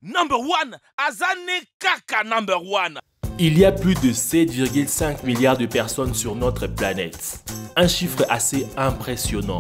Number one, Azane Kaka number one. Il y a plus de 7,5 milliards de personnes sur notre planète. Un chiffre assez impressionnant.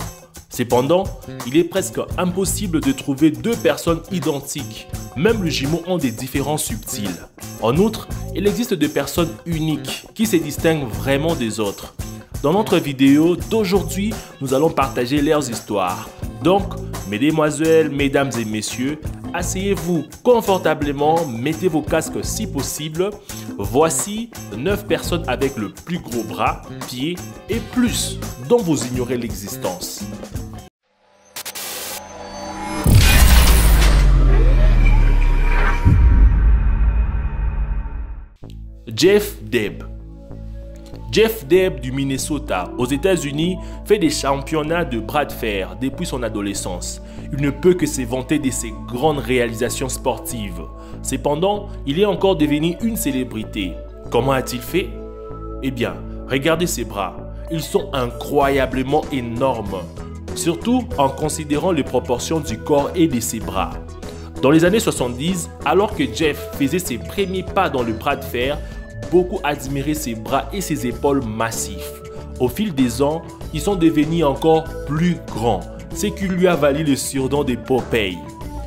Cependant, il est presque impossible de trouver deux personnes identiques. Même les jumeaux ont des différences subtiles. En outre, il existe des personnes uniques qui se distinguent vraiment des autres. Dans notre vidéo d'aujourd'hui, nous allons partager leurs histoires. Donc, mesdemoiselles, mesdames et messieurs, asseyez-vous confortablement, mettez vos casques si possible. Voici 9 personnes avec le plus gros bras, pieds et plus dont vous ignorez l'existence. Jeff Deb. Jeff Deb du Minnesota, aux États-Unis, fait des championnats de bras de fer depuis son adolescence. Il ne peut que se vanter de ses grandes réalisations sportives. Cependant, il est encore devenu une célébrité. Comment a-t-il fait? Eh bien, regardez ses bras. Ils sont incroyablement énormes, surtout en considérant les proportions du corps et de ses bras. Dans les années 70, alors que Jeff faisait ses premiers pas dans le bras de fer, beaucoup admiraient ses bras et ses épaules massifs. Au fil des ans, ils sont devenus encore plus grands, ce qui lui a valu le surnom de Popeye.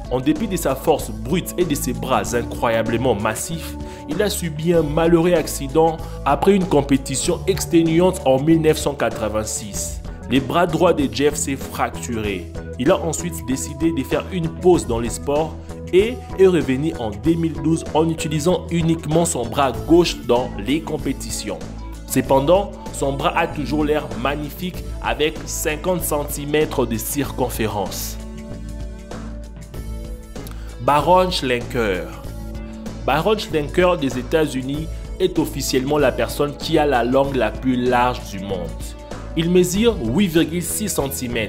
En dépit de sa force brute et de ses bras incroyablement massifs, il a subi un malheureux accident après une compétition exténuante en 1986. Les bras droits de Jeff s'est fracturé. Il a ensuite décidé de faire une pause dans les sports et est revenu en 2012 en utilisant uniquement son bras gauche dans les compétitions. Cependant, son bras a toujours l'air magnifique avec 50 cm de circonférence. Baron Schlenker. Baron Schlenker des États-Unis est officiellement la personne qui a la langue la plus large du monde. Il mesure 8,6 cm.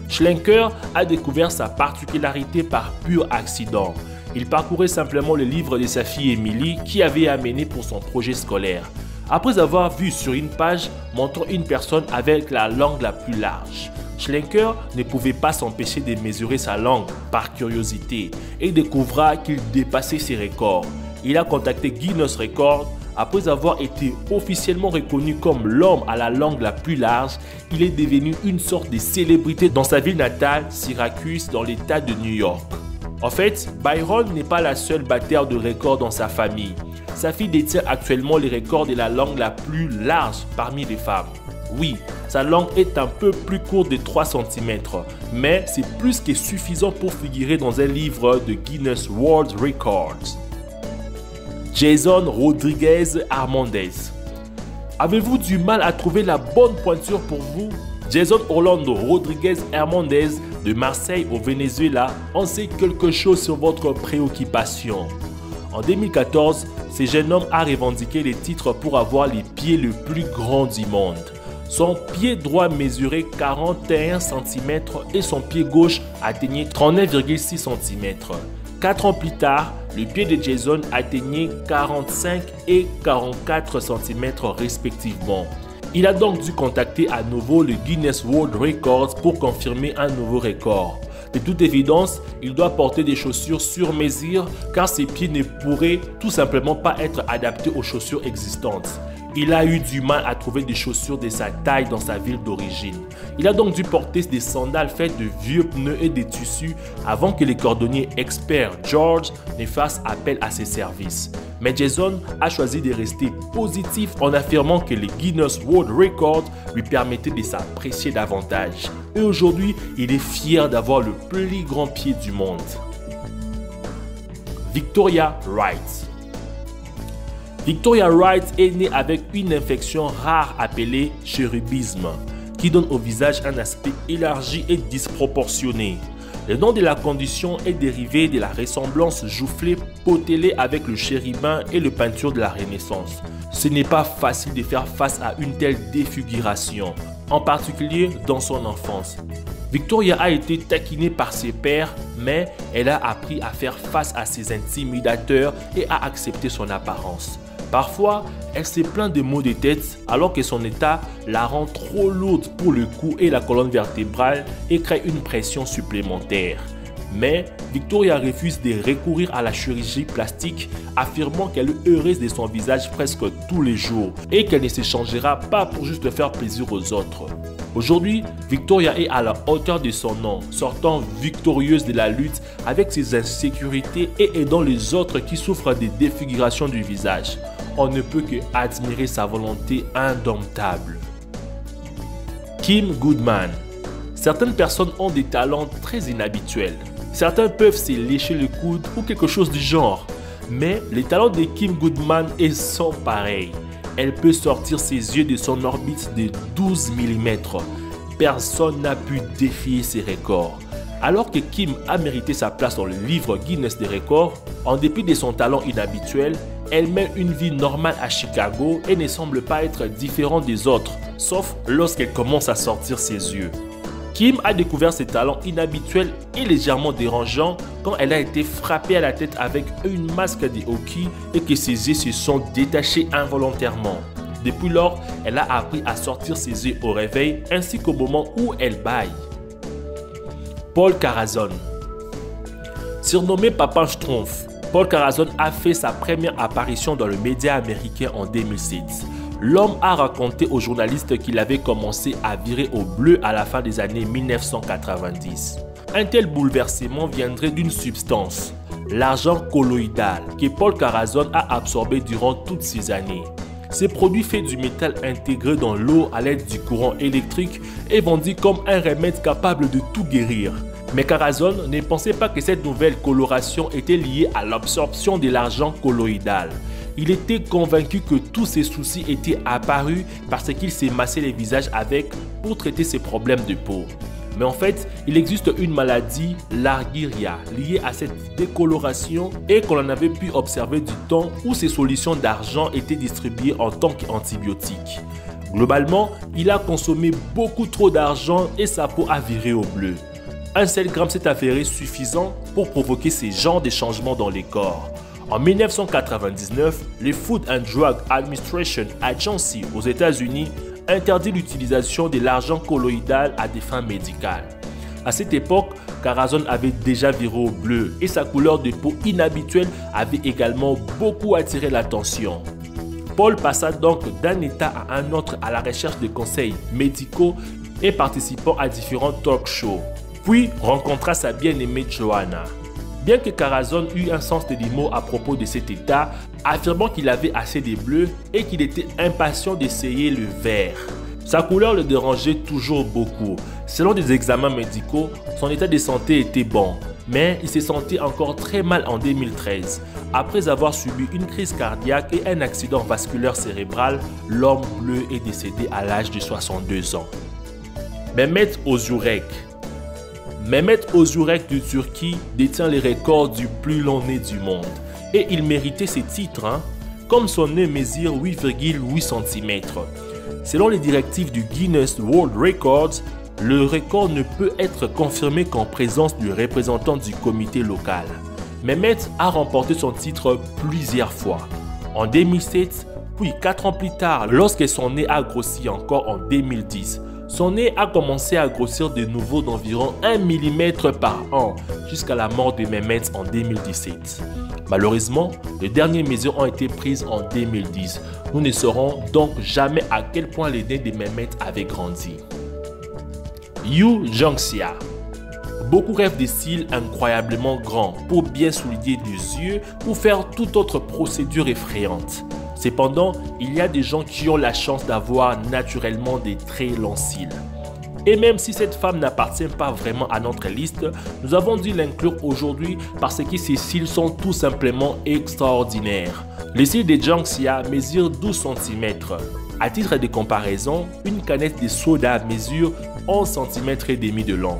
Schlenker a découvert sa particularité par pur accident. Il parcourait simplement le livre de sa fille Emily qui avait amené pour son projet scolaire. Après avoir vu sur une page montrant une personne avec la langue la plus large, Schlenker ne pouvait pas s'empêcher de mesurer sa langue par curiosité et découvra qu'il dépassait ses records. Il a contacté Guinness Records. Après avoir été officiellement reconnu comme l'homme à la langue la plus large, il est devenu une sorte de célébrité dans sa ville natale, Syracuse, dans l'état de New York. En fait, Byron n'est pas la seule batteur de records dans sa famille. Sa fille détient actuellement les records de la langue la plus large parmi les femmes. Oui, sa langue est un peu plus courte de 3 cm, mais c'est plus que suffisant pour figurer dans un livre de Guinness World Records. Jason Rodriguez Hernandez. Avez-vous du mal à trouver la bonne pointure pour vous? Jason Orlando Rodriguez Hernandez de Marseille au Venezuela en sait quelque chose sur votre préoccupation. En 2014, ce jeune homme a revendiqué les titres pour avoir les pieds les plus grands du monde. Son pied droit mesurait 41 cm et son pied gauche atteignait 39,6 cm. 4 ans plus tard, le pied de Jason atteignait 45 et 44 cm respectivement. Il a donc dû contacter à nouveau le Guinness World Records pour confirmer un nouveau record. De toute évidence, il doit porter des chaussures sur mesure car ses pieds ne pourraient tout simplement pas être adaptés aux chaussures existantes. Il a eu du mal à trouver des chaussures de sa taille dans sa ville d'origine. Il a donc dû porter des sandales faites de vieux pneus et de tissus avant que les cordonniers experts George ne fassent appel à ses services. Mais Jason a choisi de rester positif en affirmant que les Guinness World Records lui permettaient de s'apprécier davantage. Et aujourd'hui, il est fier d'avoir le plus grand pied du monde. Victoria Wright. Victoria Wright est née avec une infection rare appelée chérubisme, qui donne au visage un aspect élargi et disproportionné. Le nom de la condition est dérivé de la ressemblance joufflée potelée avec le chérubin et le peinture de la Renaissance. Ce n'est pas facile de faire face à une telle défiguration, en particulier dans son enfance. Victoria a été taquinée par ses pairs, mais elle a appris à faire face à ses intimidateurs et à accepter son apparence. Parfois, elle se plaint de maux de tête alors que son état la rend trop lourde pour le cou et la colonne vertébrale et crée une pression supplémentaire. Mais Victoria refuse de recourir à la chirurgie plastique, affirmant qu'elle est heureuse de son visage presque tous les jours et qu'elle ne se changera pas pour juste faire plaisir aux autres. Aujourd'hui, Victoria est à la hauteur de son nom, sortant victorieuse de la lutte avec ses insécurités et aidant les autres qui souffrent des défigurations du visage. On ne peut que admirer sa volonté indomptable. Kim Goodman. Certaines personnes ont des talents très inhabituels. Certains peuvent se lécher le coude ou quelque chose du genre. Mais les talents de Kim Goodman sont pareils. Elle peut sortir ses yeux de son orbite de 12 mm. Personne n'a pu défier ses records. Alors que Kim a mérité sa place dans le livre Guinness des records, en dépit de son talent inhabituel, elle mène une vie normale à Chicago et ne semble pas être différente des autres, sauf lorsqu'elle commence à sortir ses yeux. Kim a découvert ses talents inhabituels et légèrement dérangeants quand elle a été frappée à la tête avec une masque de hockey et que ses yeux se sont détachés involontairement. Depuis lors, elle a appris à sortir ses yeux au réveil ainsi qu'au moment où elle bâille. Paul Carazon. Surnommé Papa Schtroumpf, Paul Carazon a fait sa première apparition dans le média américain en 2007. L'homme a raconté aux journalistes qu'il avait commencé à virer au bleu à la fin des années 1990. Un tel bouleversement viendrait d'une substance, l'argent colloïdal, que Paul Carazon a absorbé durant toutes ces années. Ces produits faits du métal intégré dans l'eau à l'aide du courant électrique est vendu comme un remède capable de tout guérir. Mais Carazon ne pensait pas que cette nouvelle coloration était liée à l'absorption de l'argent colloïdal. Il était convaincu que tous ses soucis étaient apparus parce qu'il s'est massé les visages avec pour traiter ses problèmes de peau. Mais en fait, il existe une maladie, l'argyria, liée à cette décoloration et qu'on en avait pu observer du temps où ces solutions d'argent étaient distribuées en tant qu'antibiotiques. Globalement, il a consommé beaucoup trop d'argent et sa peau a viré au bleu. Un seul gramme s'est avéré suffisant pour provoquer ces genres de changements dans les corps. En 1999, le Food and Drug Administration Agency aux États-Unis interdit l'utilisation de l'argent colloïdal à des fins médicales. À cette époque, Carazon avait déjà viré au bleu et sa couleur de peau inhabituelle avait également beaucoup attiré l'attention. Paul passa donc d'un état à un autre à la recherche de conseils médicaux et participant à différents talk shows. Puis rencontra sa bien-aimée Joanna. Bien que Carazon eût un sens de l'humour à propos de cet état, affirmant qu'il avait assez de bleu et qu'il était impatient d'essayer le vert. Sa couleur le dérangeait toujours beaucoup. Selon des examens médicaux, son état de santé était bon, mais il se sentait encore très mal en 2013. Après avoir subi une crise cardiaque et un accident vasculaire cérébral, l'homme bleu est décédé à l'âge de 62 ans. Mehmet Özürek. Mehmet Özürek de Turquie détient les records du plus long nez du monde. Et il méritait ces titres, comme son nez mesure 8,8 cm. Selon les directives du Guinness World Records, le record ne peut être confirmé qu'en présence du représentant du comité local. Mehmet a remporté son titre plusieurs fois. En 2007, puis 4 ans plus tard, lorsque son nez a grossi encore en 2010. Son nez a commencé à grossir de nouveau d'environ 1 mm par an jusqu'à la mort de Mehmet en 2017. Malheureusement, les dernières mesures ont été prises en 2010. Nous ne saurons donc jamais à quel point les nez de Mehmet avaient grandi. Yu Jongxia. Beaucoup rêvent des cils incroyablement grands pour bien souligner les yeux ou faire toute autre procédure effrayante. Cependant, il y a des gens qui ont la chance d'avoir naturellement des très longs cils. Et même si cette femme n'appartient pas vraiment à notre liste, nous avons dû l'inclure aujourd'hui parce que ses cils sont tout simplement extraordinaires. Les cils de Jongxia mesurent 12 cm. À titre de comparaison, une canette de soda mesure 11 cm et demi de long.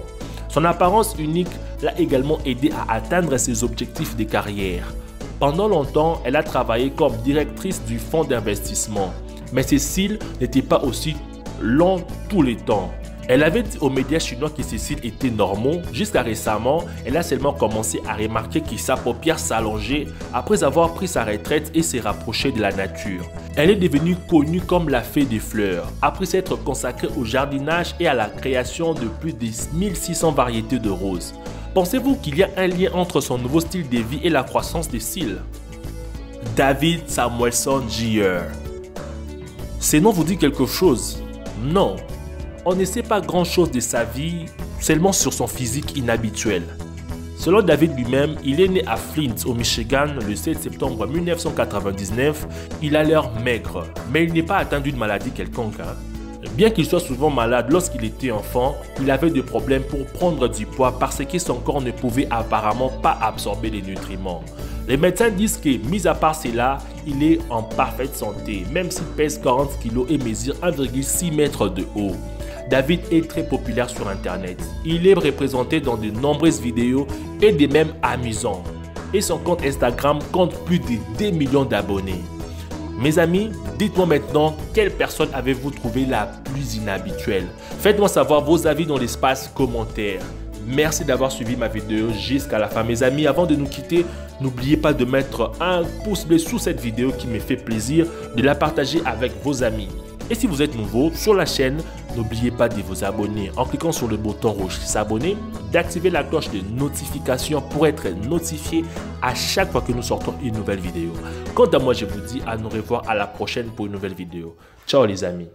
Son apparence unique l'a également aidé à atteindre ses objectifs de carrière. Pendant longtemps, elle a travaillé comme directrice du fonds d'investissement, mais ses cils n'étaient pas aussi longs tous les temps. Elle avait dit aux médias chinois que ses cils étaient normaux. Jusqu'à récemment, elle a seulement commencé à remarquer que sa paupière s'allongeait après avoir pris sa retraite et s'est rapprochée de la nature. Elle est devenue connue comme la fée des fleurs, après s'être consacrée au jardinage et à la création de plus de 1600 variétés de roses. Pensez-vous qu'il y a un lien entre son nouveau style de vie et la croissance des cils? David Samuelson Jr. Ce nom vous dit quelque chose? Non. On ne sait pas grand-chose de sa vie, seulement sur son physique inhabituel. Selon David lui-même, il est né à Flint, au Michigan, le 7 septembre 1999. Il a l'air maigre, mais il n'est pas atteint d'une maladie quelconque. Bien qu'il soit souvent malade lorsqu'il était enfant, il avait des problèmes pour prendre du poids parce que son corps ne pouvait apparemment pas absorber les nutriments. Les médecins disent que, mis à part cela, il est en parfaite santé, même s'il pèse 40 kg et mesure 1,6 m de haut. David est très populaire sur internet. Il est représenté dans de nombreuses vidéos et des mèmes amusants. Et son compte Instagram compte plus de 2 millions d'abonnés. Mes amis, dites-moi maintenant quelle personne avez-vous trouvé la plus inhabituelle. Faites-moi savoir vos avis dans l'espace commentaire. Merci d'avoir suivi ma vidéo jusqu'à la fin. Mes amis, avant de nous quitter, n'oubliez pas de mettre un pouce bleu sous cette vidéo qui me fait plaisir, de la partager avec vos amis. Et si vous êtes nouveau sur la chaîne, n'oubliez pas de vous abonner en cliquant sur le bouton rouge s'abonner, d'activer la cloche de notification pour être notifié à chaque fois que nous sortons une nouvelle vidéo. Quant à moi, je vous dis à nous revoir à la prochaine pour une nouvelle vidéo. Ciao les amis.